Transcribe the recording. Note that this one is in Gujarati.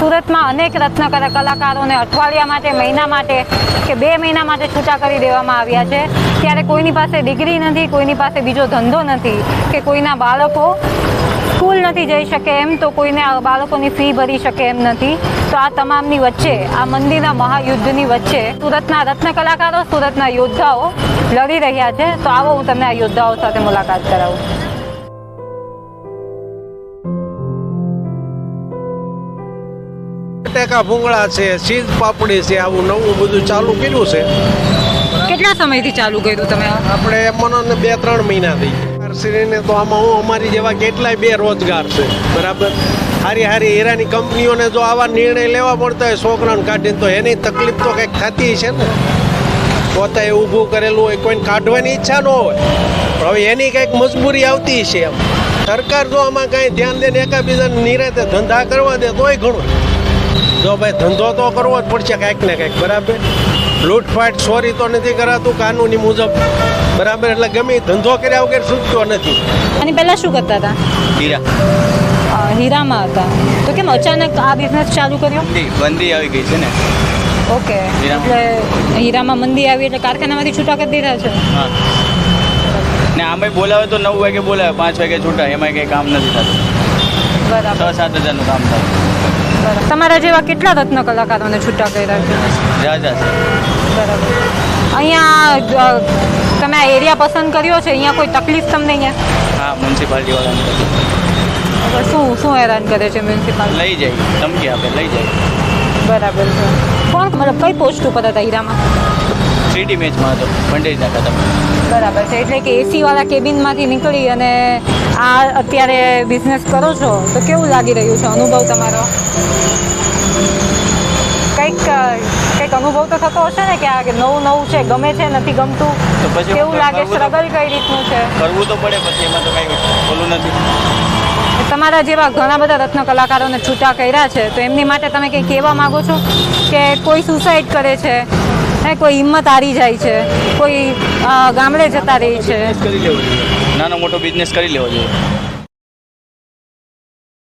સુરતમાં અનેક રત્ન કલાકારોને અઠવાડિયા માટે, મહિના માટે કે 2 મહિના માટે છૂટા કરી દેવામાં આવ્યા છે. ત્યારે કોઈની પાસે ડિગ્રી નથી, કોઈની પાસે બીજો ધંધો નથી કે કોઈના બાળકો સ્કૂલ નથી જઈ શકે એમ, તો કોઈને બાળકોની ફી ભરી શકે એમ નથી. તો આ તમામની વચ્ચે, આ મંદિરના મહાયુદ્ધની વચ્ચે સુરતના રત્ન કલાકારો, સુરતના યોદ્ધાઓ લડી રહ્યા છે. તો આવો હું તમને આ યોદ્ધાઓ સાથે મુલાકાત કરાવું. બટેકા ભૂંગળા છે, ચીઝ પાપડી છે, આવું નવું બધું ચાલુ કર્યું છે. કેટલા સમયથી ચાલુ કર્યું તમે? આપણે મને 2-3 મહિના થઈ શ્રીને તો આમાં હું અમારી જેવા કેટલાય બેરોજગાર છે. બરાબર, હારી હારી હીરાની કંપનીઓને જો આવા નિર્ણય લેવા પડતા હોય છોકરાને કાઢીને, તો એની તકલીફ તો કંઈક થતી છે ને. પોતે ઊભું કરેલું હોય, કોઈને કાઢવાની ઈચ્છા ન હોય, હવે એની કંઈક મજબૂરી આવતી છે. એમ સરકાર જો આમાં કાંઈ ધ્યાન દે ને એકાબીજાને નિરાતે ધંધા કરવા દે તોય ઘણું. જો ભાઈ ધંધો તો કરવો જ પડશે કાંઈક ને કાંઈક. બરાબર, લૂંટફાટ ચોરી તો નથી કરાતું કાનૂની મુજબ. બરાબર, એટલે ગમે ધંધો કર્યા વગર છૂટતો નથી. અને પહેલા શું કરતા હતા? હીરામાં હતા. તો કેમ અચાનક આ બિઝનેસ ચાલુ કર્યો? બંદી આવી ગઈ છે ને. ઓકે, એટલે હીરામાં મંદી આવી એટલે કારખાનામાંથી છૂટા કરી દીધા છે. હા, ને આમે બોલાવે તો 9 વાગે બોલાવે, 5 વાગે છૂટા, એમાં કંઈ કામ નથી થતું. બરાબર, 6-7 હજારનું કામ થાય. બરાબર. તમારા જેવા કેટલા રત્ન કલાકારોને છૂટા કર્યા છે? રાજા છે. બરાબર. અહીંયા તમે આ એરિયા પસંદ કર્યો છે, અહીંયા કોઈ તકલીફ તમને અહીંયા? હા, મ્યુનિસિપાલિટી વાળાને શું હેરાન કરે છે મ્યુનિસિપાલિટી? લઈ જાય, ધમકી આપે, લઈ જાય. બરાબર છે. કોણ, મતલબ કઈ પોસ્ટ ઉપર હતા હીરામાં? 3D મેચમાં હતો, બંડેજ નાખા તમે. બરાબર છે. એટલે કે એસી વાળા કેબિનમાંથી નીકળી અને આ અત્યારે બિઝનેસ કરો છો, તો કેવું લાગી રહ્યું છે અનુભવ તમારો? કંઈક અનુભવ તો થતો હશે ને કે આ નવું છે, ગમે છે, નથી ગમતું, તો પછી કેવું લાગે? સ્ટ્રગલ કઈ રીતનું છે? કરવું તો પડે, પછી એમાં તો કાંઈ બોલું નથી. તમારા જેવા ઘણા બધા રત્ન કલાકારોને છૂટા કર્યા છે, તો એમની માટે તમે કંઈ કહેવા માંગો છો? કે કોઈ સુસાઇડ કરે છે, કોઈ હિંમત હારી જાય છે, કોઈ ગામડે જતા રહે છે? કરી લેવો જોઈએ, નાનો મોટો બિઝનેસ કરી લેવો જોઈએ.